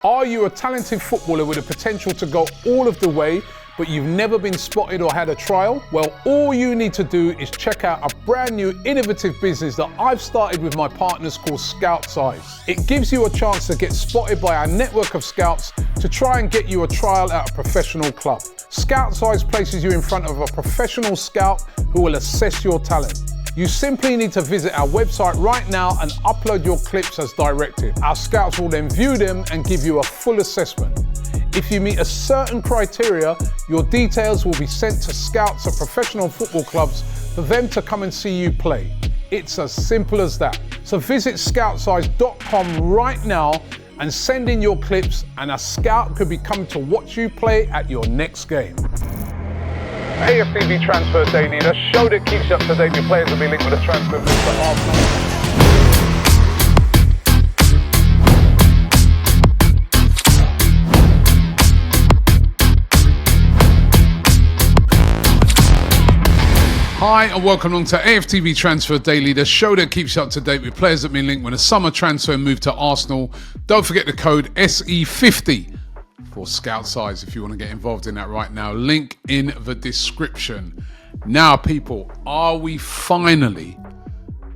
Are you a talented footballer with the potential to go all of the way, but you've never been spotted or had a trial? Well, all you need to do is check out a brand new innovative business that I've started with my partners called Scout Size. It gives you a chance to get spotted by our network of scouts to try and get you a trial at a professional club. Scout Size places you in front of a professional scout who will assess your talent. You simply need to visit our website right now and upload your clips as directed. Our scouts will then view them and give you a full assessment. If you meet a certain criteria, your details will be sent to scouts at professional football clubs for them to come and see you play. It's as simple as that. So visit scoutsize.com right now and send in your clips, and a scout could be coming to watch you play at your next game. AFTV Transfer Daily, the show that keeps you up to date with players that will be linked with a transfer move to Arsenal. Hi and welcome along to AFTV Transfer Daily, the show that keeps you up to date with players that have been linked with a summer transfer move to Arsenal. Don't forget the code SE50 for Scout Size if you want to get involved in that right now. Link in the description. Now, people, are we finally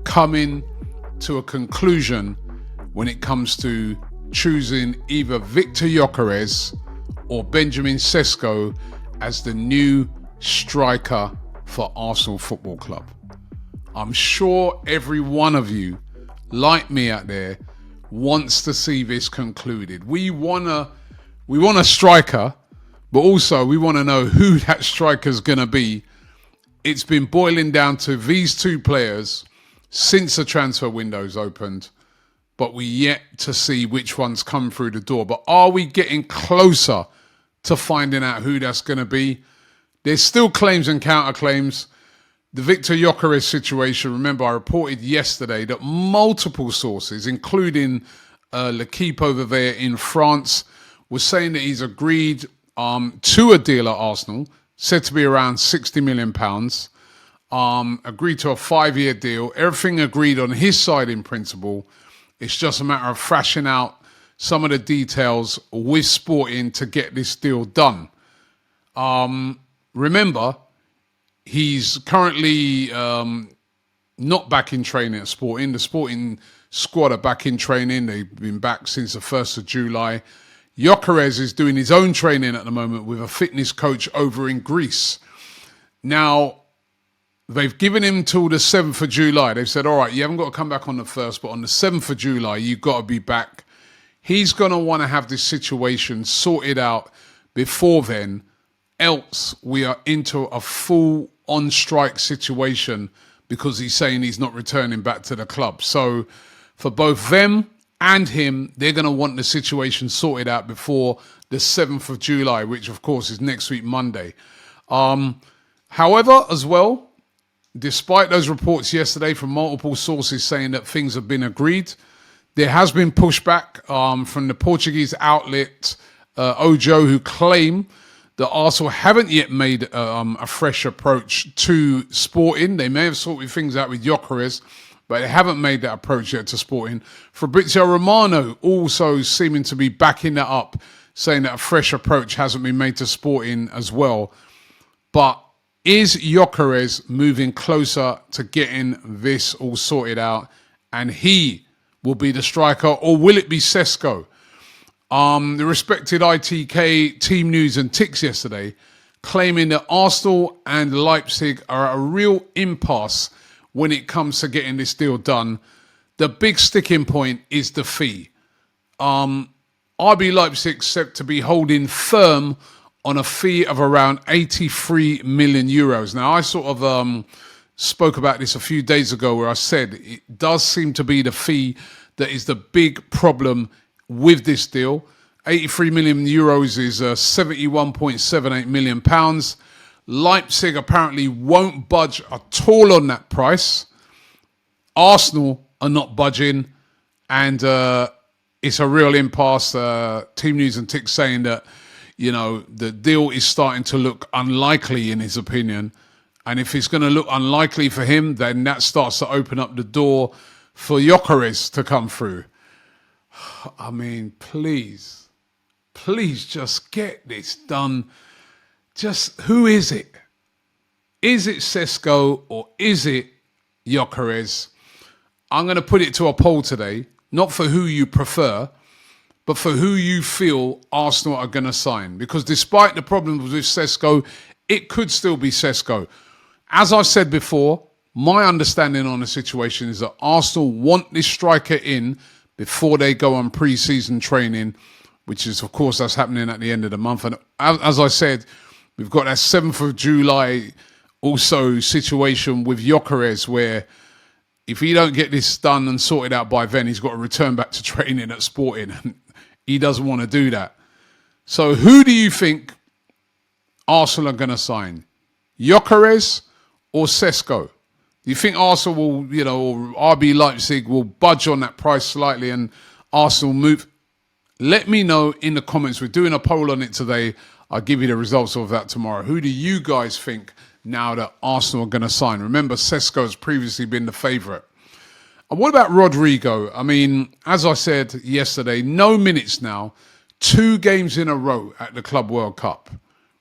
coming to a conclusion when it comes to choosing either Viktor Gyökeres or Benjamin Sesko as the new striker for Arsenal Football Club? I'm sure every one of you, like me out there, wants to see this concluded. We want a striker, but also we want to know who that striker's going to be. It's been boiling down to these two players since the transfer window's opened, but we yet to see which one's come through the door. But are we getting closer to finding out who that's going to be? There's still claims and counterclaims. The Viktor Gyökeres situation, remember I reported yesterday that multiple sources, including L'Equipe over there in France, was saying that he's agreed to a deal at Arsenal, said to be around £60 million, agreed to a 5-year deal, everything agreed on his side in principle. It's just a matter of thrashing out some of the details with Sporting to get this deal done. Remember, he's currently not back in training at Sporting. The Sporting squad are back in training. They've been back since the 1st of July. Gyokeres is doing his own training at the moment with a fitness coach over in Greece. Now, they've given him till the 7th of July. They've said, all right, you haven't got to come back on the 1st, but on the 7th of July, you've got to be back. He's going to want to have this situation sorted out before then. Else we are into a full on-strike situation because he's saying he's not returning back to the club. So for both them and him, they're going to want the situation sorted out before the 7th of July, which of course is next week, Monday. However, as well, despite those reports yesterday from multiple sources saying that things have been agreed, there has been pushback from the Portuguese outlet Ojo, who claim that Arsenal haven't yet made a fresh approach to Sporting. They may have sorted things out with Gyokeres, but they haven't made that approach yet to Sporting. Fabrizio Romano also seeming to be backing that up, saying that a fresh approach hasn't been made to Sporting as well. But is Gyokeres moving closer to getting this all sorted out and he will be the striker, or will it be Sesko? The respected ITK Team News and Ticks yesterday claiming that Arsenal and Leipzig are at a real impasse when it comes to getting this deal done. The big sticking point is the fee. RB Leipzig set to be holding firm on a fee of around 83 million euros. Now, I sort of spoke about this a few days ago where I said it does seem to be the fee that is the big problem with this deal. 83 million euros is 71.78 million pounds. Leipzig apparently won't budge at all on that price. Arsenal are not budging, and it's a real impasse. Team News and Tick saying that, you know, the deal is starting to look unlikely in his opinion. And if it's going to look unlikely for him, then that starts to open up the door for Gyokeres to come through. I mean, please. please just get this done. Just, who is it? Is it Sesko or is it Gyokeres? I'm going to put it to a poll today, not for who you prefer, but for who you feel Arsenal are going to sign. Because despite the problems with Sesko, it could still be Sesko. As I've said before, my understanding on the situation is that Arsenal want this striker in before they go on pre-season training, which is, of course, that's happening at the end of the month. And as I said, we've got that 7th of July also situation with Gyokeres, where if he don't get this done and sorted out by then, he's got to return back to training at Sporting. And he doesn't want to do that. So who do you think Arsenal are going to sign? Gyokeres or Sesko? Do you think Arsenal will, or RB Leipzig will budge on that price slightly and Arsenal move? Let me know in the comments. We're doing a poll on it today. I'll give you the results of that tomorrow. Who do you guys think now that Arsenal are going to sign? Remember, Sesko has previously been the favourite. And what about Rodrygo? I mean, as I said yesterday, no minutes now. 2 games in a row at the Club World Cup.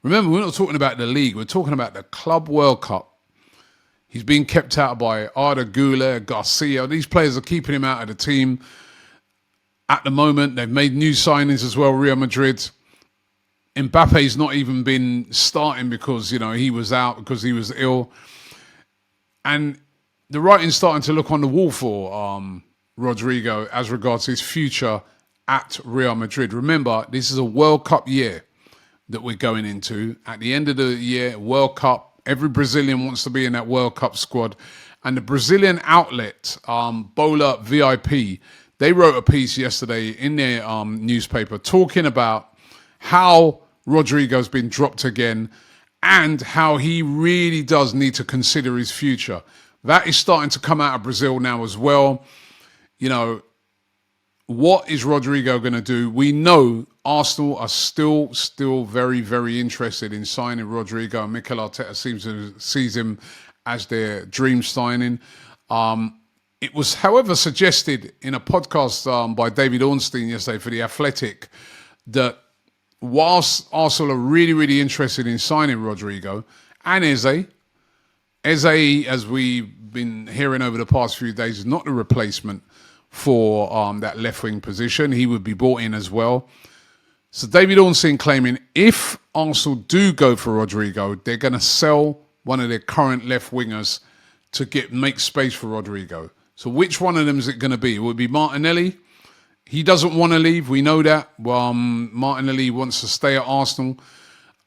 Remember, we're not talking about the league. We're talking about the Club World Cup. He's being kept out by Arda Güler, Garcia. These players are keeping him out of the team. At the moment, they've made new signings as well, Real Madrid. Mbappe's not even been starting because, he was out because he was ill. And the writing's starting to look on the wall for Rodrygo as regards his future at Real Madrid. Remember, this is a World Cup year that we're going into. At the end of the year, World Cup, every Brazilian wants to be in that World Cup squad. And the Brazilian outlet, Bola VIP, they wrote a piece yesterday in their newspaper talking about how Rodrygo's been dropped again and how he really does need to consider his future. That is starting to come out of Brazil now as well. What is Rodrygo going to do? We know Arsenal are still very, very interested in signing Rodrygo. And Mikel Arteta sees him as their dream signing. It was, however, suggested in a podcast by David Ornstein yesterday for The Athletic that whilst Arsenal are really, really interested in signing Rodrygo and Eze, as we've been hearing over the past few days, is not the replacement for that left-wing position. He would be brought in as well. So David Ornstein claiming if Arsenal do go for Rodrygo, they're going to sell one of their current left-wingers to make space for Rodrygo. So which one of them is it going to be? It would be Martinelli. He doesn't want to leave. We know that. Martinelli wants to stay at Arsenal.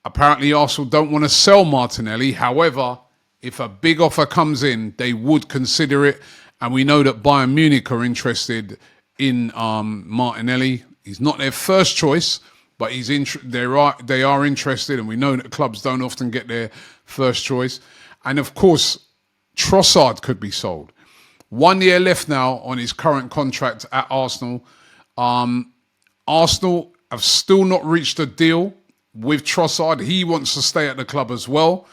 Apparently Arsenal don't want to sell Martinelli. However, if a big offer comes in, they would consider it. And we know that Bayern Munich are interested in Martinelli. He's not their first choice, but they are interested. And we know that clubs don't often get their first choice. And of course, Trossard could be sold. 1 year left now on his current contract at Arsenal. Arsenal have still not reached a deal with Trossard. He wants to stay at the club as well.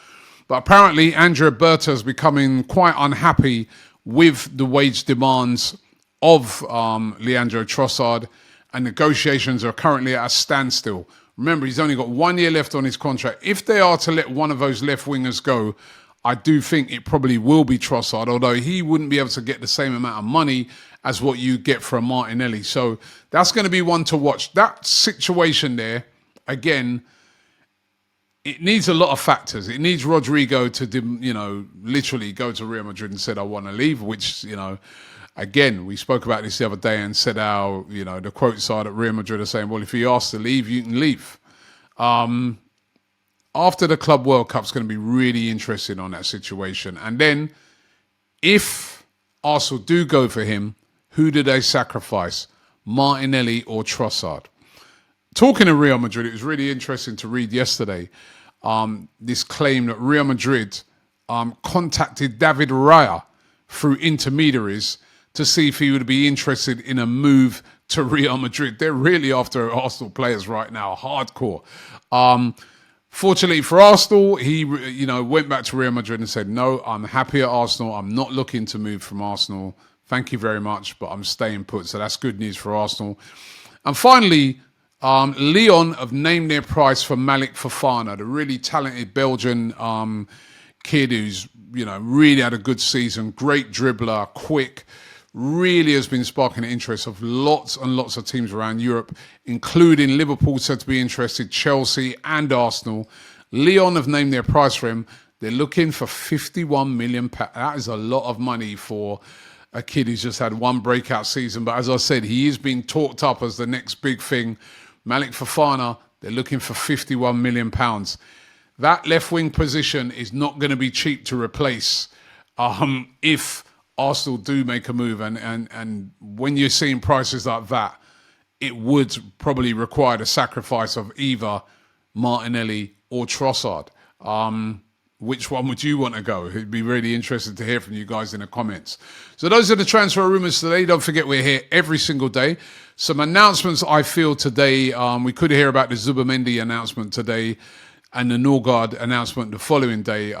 But apparently, Andrea Berta is becoming quite unhappy with the wage demands of Leandro Trossard, and negotiations are currently at a standstill. Remember, he's only got 1 year left on his contract. If they are to let one of those left wingers go, I do think it probably will be Trossard, although he wouldn't be able to get the same amount of money as what you get from Martinelli. So that's going to be one to watch. That situation there, again, it needs a lot of factors. It needs Rodrygo to, literally go to Real Madrid and said, I want to leave, which, again, we spoke about this the other day and said how, the quotes are that Real Madrid are saying, well, if he asks to leave, you can leave. After the Club World Cup, it's going to be really interesting on that situation. And then if Arsenal do go for him, who do they sacrifice? Martinelli or Trossard? Talking of Real Madrid, it was really interesting to read yesterday this claim that Real Madrid contacted David Raya through intermediaries to see if he would be interested in a move to Real Madrid. They're really after Arsenal players right now, hardcore. Fortunately for Arsenal, he went back to Real Madrid and said, no, I'm happy at Arsenal. I'm not looking to move from Arsenal. Thank you very much, but I'm staying put. So that's good news for Arsenal. And finally, Lyon have named their price for Malick Fofana, the really talented Belgian kid who's, really had a good season, great dribbler, quick, really has been sparking the interest of lots and lots of teams around Europe, including Liverpool said to be interested, Chelsea and Arsenal. Lyon have named their price for him. They're looking for £51 million. That is a lot of money for a kid who's just had one breakout season. But as I said, he is being talked up as the next big thing. Malick Fofana, they're looking for £51 million. That left wing position is not going to be cheap to replace if Arsenal do make a move. And when you're seeing prices like that, it would probably require the sacrifice of either Martinelli or Trossard. Which one would you want to go? It'd be really interesting to hear from you guys in the comments. So those are the transfer rumours today. Don't forget we're here every single day. Some announcements I feel today. We could hear about the Zubimendi announcement today and the Norgard announcement the following day.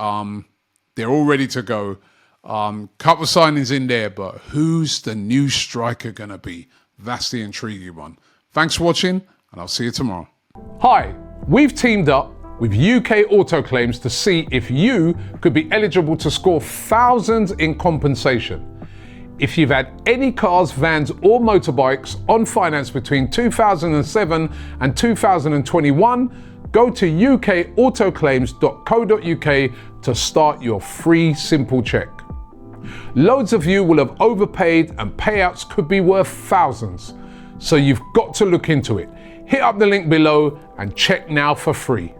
They're all ready to go. Couple signings in there, but who's the new striker going to be? That's the intriguing one. Thanks for watching, and I'll see you tomorrow. Hi, we've teamed up with UK Autoclaims to see if you could be eligible to score thousands in compensation. If you've had any cars, vans or motorbikes on finance between 2007 and 2021, go to ukautoclaims.co.uk to start your free simple check. Loads of you will have overpaid and payouts could be worth thousands, so you've got to look into it. Hit up the link below and check now for free.